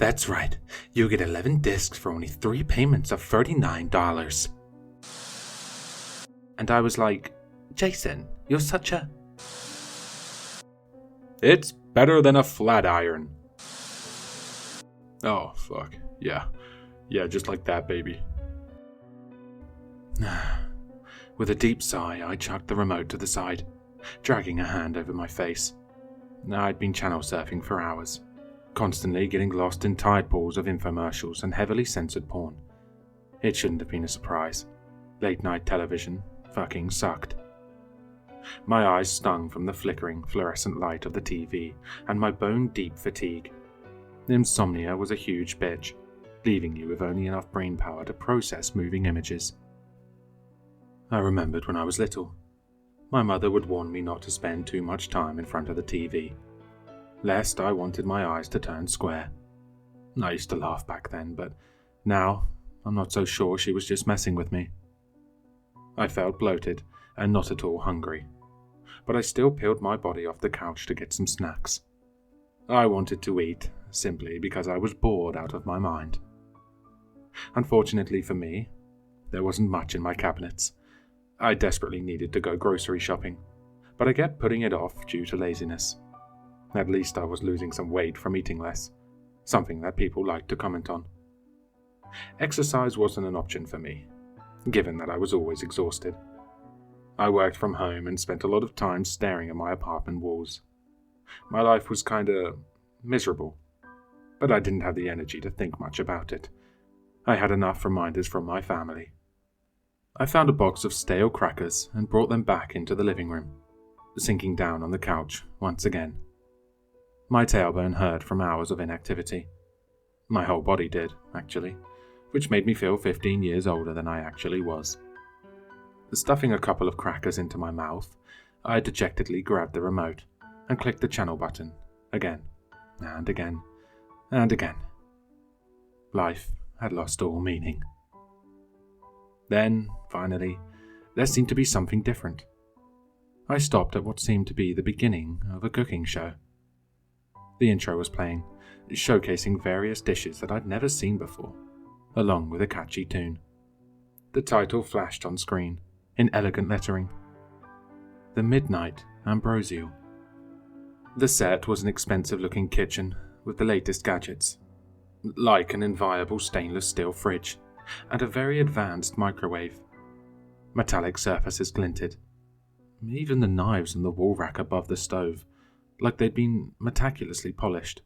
That's right, you get 11 discs for only 3 payments of $39. And I was like, Jason, you're such a... It's better than a flat iron. Oh, fuck. Yeah, just like that, baby. With a deep sigh, I chucked the remote to the side, dragging a hand over my face. I'd been channel surfing for hours, constantly getting lost in tide pools of infomercials and heavily censored porn. It shouldn't have been a surprise. Late-night television fucking sucked. My eyes stung from the flickering, fluorescent light of the TV and my bone-deep fatigue. Insomnia was a huge bitch, leaving you with only enough brain power to process moving images. I remembered when I was little. My mother would warn me not to spend too much time in front of the TV, lest I wanted my eyes to turn square. I used to laugh back then, but now I'm not so sure she was just messing with me. I felt bloated and not at all hungry, but I still peeled my body off the couch to get some snacks. I wanted to eat, simply because I was bored out of my mind. Unfortunately for me, there wasn't much in my cabinets. I desperately needed to go grocery shopping, but I kept putting it off due to laziness. At least I was losing some weight from eating less, something that people like to comment on. Exercise wasn't an option for me, given that I was always exhausted. I worked from home and spent a lot of time staring at my apartment walls. My life was kinda miserable, but I didn't have the energy to think much about it. I had enough reminders from my family. I found a box of stale crackers and brought them back into the living room, sinking down on the couch once again. My tailbone hurt from hours of inactivity. My whole body did, actually, which made me feel 15 years older than I actually was. Stuffing a couple of crackers into my mouth, I dejectedly grabbed the remote and clicked the channel button again and again and again. Life had lost all meaning. Then, finally, there seemed to be something different. I stopped at what seemed to be the beginning of a cooking show. The intro was playing, showcasing various dishes that I'd never seen before, along with a catchy tune. The title flashed on screen, in elegant lettering. The Midnight Ambrosial. The set was an expensive-looking kitchen with the latest gadgets, like an inviolable stainless steel fridge and a very advanced microwave. Metallic surfaces glinted. Even the knives on the wall rack above the stove, like they'd been meticulously polished.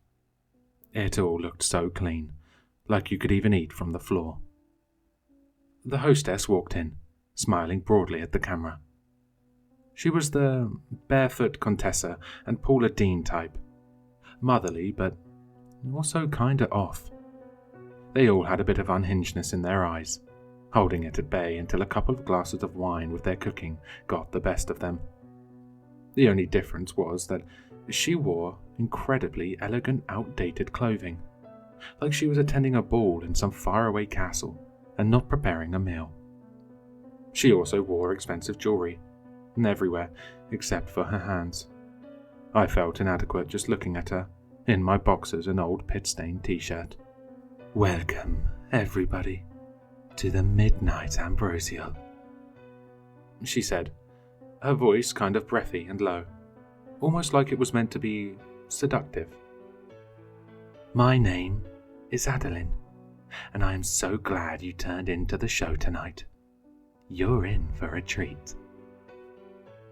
It all looked so clean, like you could even eat from the floor. The hostess walked in, smiling broadly at the camera. She was the barefoot Contessa and Paula Deen type, motherly but also kinda off. They all had a bit of unhingedness in their eyes, holding it at bay until a couple of glasses of wine with their cooking got the best of them. The only difference was that she wore incredibly elegant, outdated clothing, like she was attending a ball in some faraway castle and not preparing a meal. She also wore expensive jewelry, everywhere except for her hands. I felt inadequate just looking at her, in my boxers and old pit-stained t-shirt. Welcome, everybody, to the Midnight Ambrosial, she said, her voice kind of breathy and low, almost like it was meant to be seductive. My name is Adeline, and I am so glad you turned into the show tonight. You're in for a treat.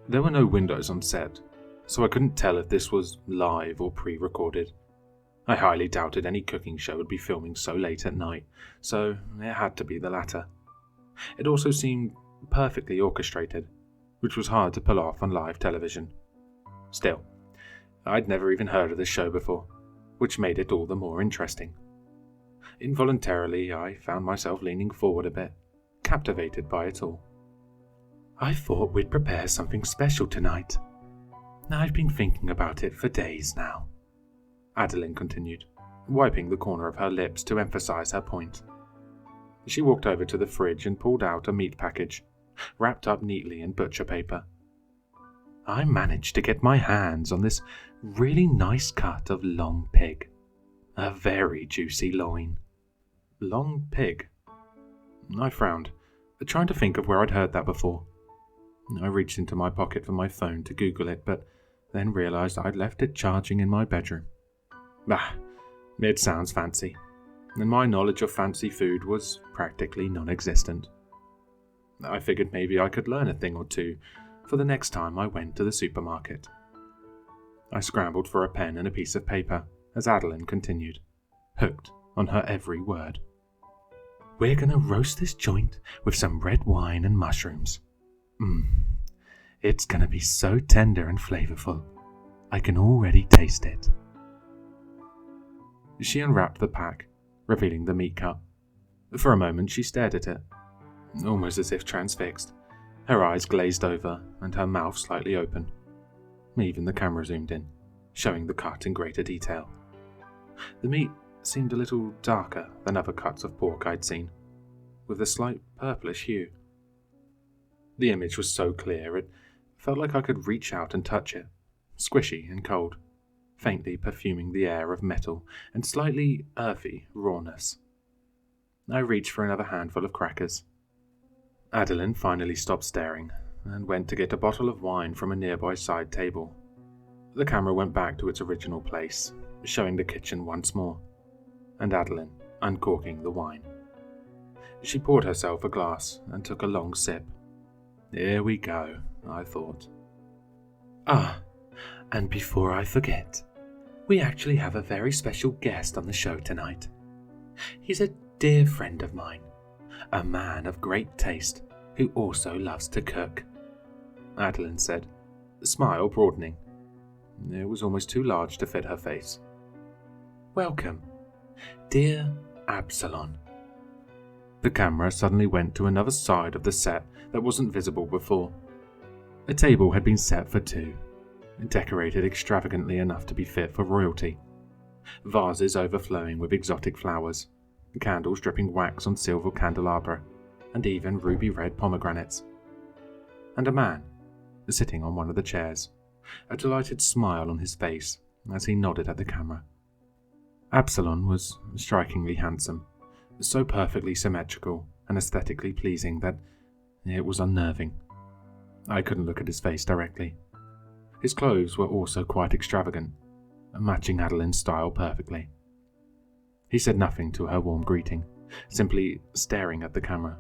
There were no windows on set, so I couldn't tell if this was live or pre-recorded. I highly doubted any cooking show would be filming so late at night, so it had to be the latter. It also seemed perfectly orchestrated, which was hard to pull off on live television. Still, I'd never even heard of this show before, which made it all the more interesting. Involuntarily, I found myself leaning forward a bit, captivated by it all. I thought we'd prepare something special tonight. I've been thinking about it for days now, Adeline continued, wiping the corner of her lips to emphasize her point. She walked over to the fridge and pulled out a meat package, wrapped up neatly in butcher paper. I managed to get my hands on this really nice cut of long pig, A very juicy loin. Long pig. I frowned, trying to think of where I'd heard that before. I reached into my pocket for my phone to Google it, but then realised I'd left it charging in my bedroom. Bah, it sounds fancy, and my knowledge of fancy food was practically non-existent. I figured maybe I could learn a thing or two for the next time I went to the supermarket. I scrambled for a pen and a piece of paper as Adeline continued, hooked on her every word. We're gonna roast this joint with some red wine and mushrooms. It's gonna be so tender and flavorful. I can already taste it. She unwrapped the pack, revealing the meat cut. For a moment she stared at it, almost as if transfixed, her eyes glazed over and her mouth slightly open. Even the camera zoomed in, showing the cut in greater detail. The meat seemed a little darker than other cuts of pork I'd seen, with a slight purplish hue. The image was so clear it felt like I could reach out and touch it, squishy and cold, faintly perfuming the air of metal and slightly earthy rawness. I reached for another handful of crackers. Adeline finally stopped staring and went to get a bottle of wine from a nearby side table. The camera went back to its original place, showing the kitchen once more, and Adeline uncorking the wine. She poured herself a glass and took a long sip. Here we go, I thought. And before I forget, we actually have a very special guest on the show tonight. He's a dear friend of mine, a man of great taste who also loves to cook, Adeline said, the smile broadening. It was almost too large to fit her face. Welcome, dear Absalon. The camera suddenly went to another side of the set that wasn't visible before. A table had been set for two, decorated extravagantly enough to be fit for royalty. Vases overflowing with exotic flowers, candles dripping wax on silver candelabra, and even ruby-red pomegranates. And a man, sitting on one of the chairs, a delighted smile on his face as he nodded at the camera. Absalon was strikingly handsome, so perfectly symmetrical and aesthetically pleasing that it was unnerving. I couldn't look at his face directly. His clothes were also quite extravagant, matching Adeline's style perfectly. He said nothing to her warm greeting, simply staring at the camera.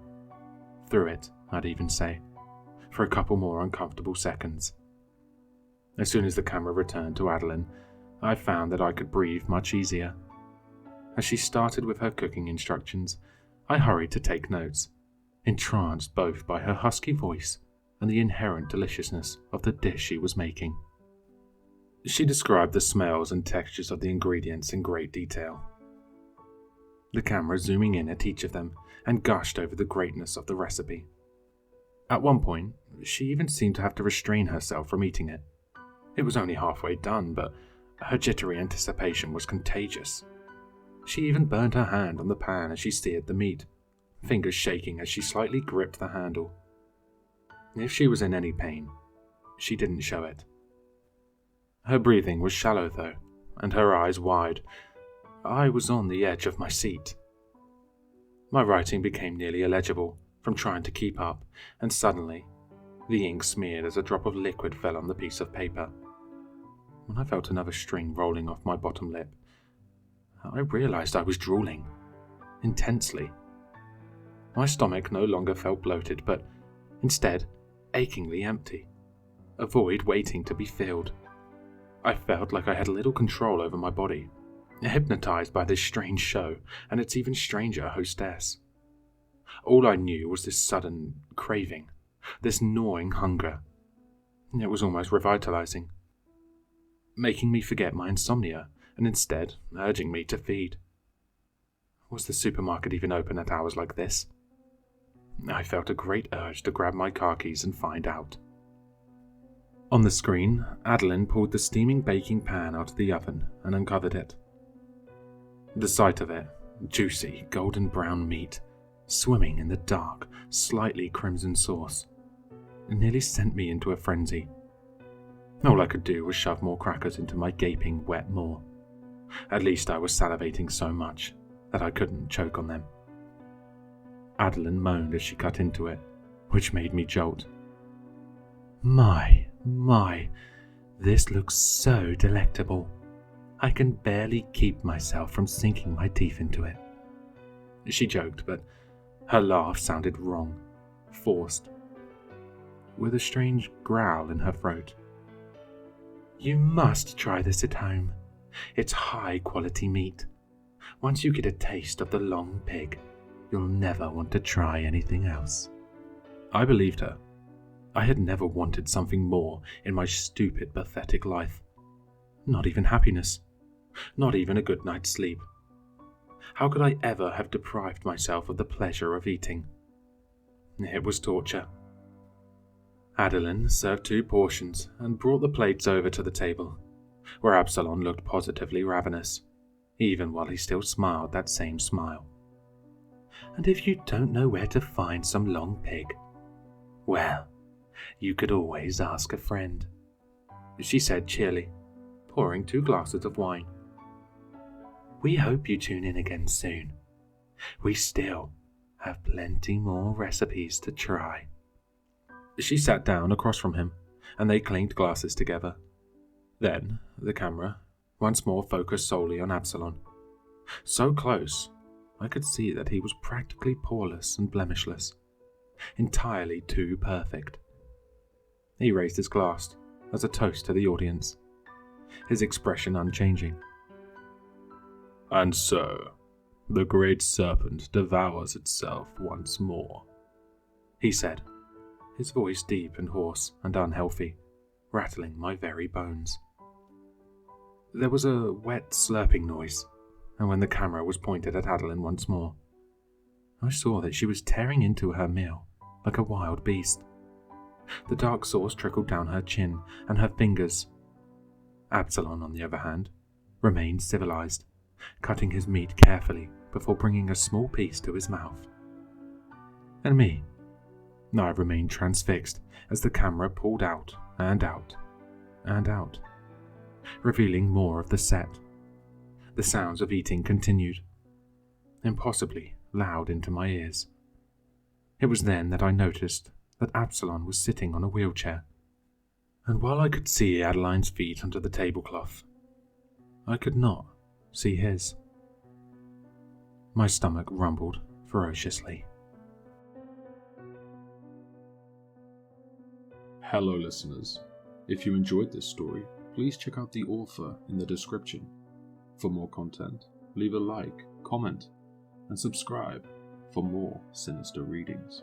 Through it, I'd even say, for a couple more uncomfortable seconds. As soon as the camera returned to Adeline, I found that I could breathe much easier. As she started with her cooking instructions, I hurried to take notes, entranced both by her husky voice and the inherent deliciousness of the dish she was making. She described the smells and textures of the ingredients in great detail, the camera zooming in at each of them and gushed over the greatness of the recipe. At one point, she even seemed to have to restrain herself from eating it. It was only halfway done, but her jittery anticipation was contagious. She even burned her hand on the pan as she seared the meat, fingers shaking as she slightly gripped the handle. If she was in any pain, she didn't show it. Her breathing was shallow though, and her eyes wide. I was on the edge of my seat. My writing became nearly illegible from trying to keep up, and suddenly, the ink smeared as a drop of liquid fell on the piece of paper. When I felt another string rolling off my bottom lip, I realized I was drooling, intensely. My stomach no longer felt bloated, but instead achingly empty, a void waiting to be filled. I felt like I had little control over my body, hypnotized by this strange show and its even stranger hostess. All I knew was this sudden craving, this gnawing hunger. It was almost revitalizing, making me forget my insomnia and instead urging me to feed. Was the supermarket even open at hours like this? I felt a great urge to grab my car keys and find out. On the screen, Adeline pulled the steaming baking pan out of the oven and uncovered it. The sight of it, juicy, golden brown meat, swimming in the dark, slightly crimson sauce, nearly sent me into a frenzy. All I could do was shove more crackers into my gaping, wet maw. At least I was salivating so much that I couldn't choke on them. Adeline moaned as she cut into it, which made me jolt. My, this looks so delectable. I can barely keep myself from sinking my teeth into it. She joked, but her laugh sounded wrong, forced, with a strange growl in her throat. You must try this at home. It's high-quality meat. Once you get a taste of the long pig, you'll never want to try anything else. I believed her. I had never wanted something more in my stupid, pathetic life. Not even happiness. Not even a good night's sleep. How could I ever have deprived myself of the pleasure of eating? It was torture. Adeline served 2 portions and brought the plates over to the table, where Absalom looked positively ravenous, even while he still smiled that same smile. And if you don't know where to find some long pig, well, you could always ask a friend, she said cheerily, pouring 2 glasses of wine. We hope you tune in again soon. We still have plenty more recipes to try. She sat down across from him, and they clinked glasses together. Then the camera once more focused solely on Absalom. So close, I could see that he was practically poreless and blemishless, entirely too perfect. He raised his glass as a toast to the audience, his expression unchanging. And so, the great serpent devours itself once more, he said, his voice deep and hoarse and unhealthy, rattling my very bones. There was a wet slurping noise, and when the camera was pointed at Adeline once more, I saw that she was tearing into her meal like a wild beast. The dark sauce trickled down her chin and her fingers. Absalom, on the other hand, remained civilized, cutting his meat carefully before bringing a small piece to his mouth. And me, I remained transfixed as the camera pulled out and out and out, revealing more of the set. The sounds of eating continued, impossibly loud into my ears. It was then that I noticed that Absalom was sitting on a wheelchair, and while I could see Adeline's feet under the tablecloth, I could not see his. My stomach rumbled ferociously. Hello listeners, if you enjoyed this story, please check out the author in the description. For more content, leave a like, comment, and subscribe for more sinister readings.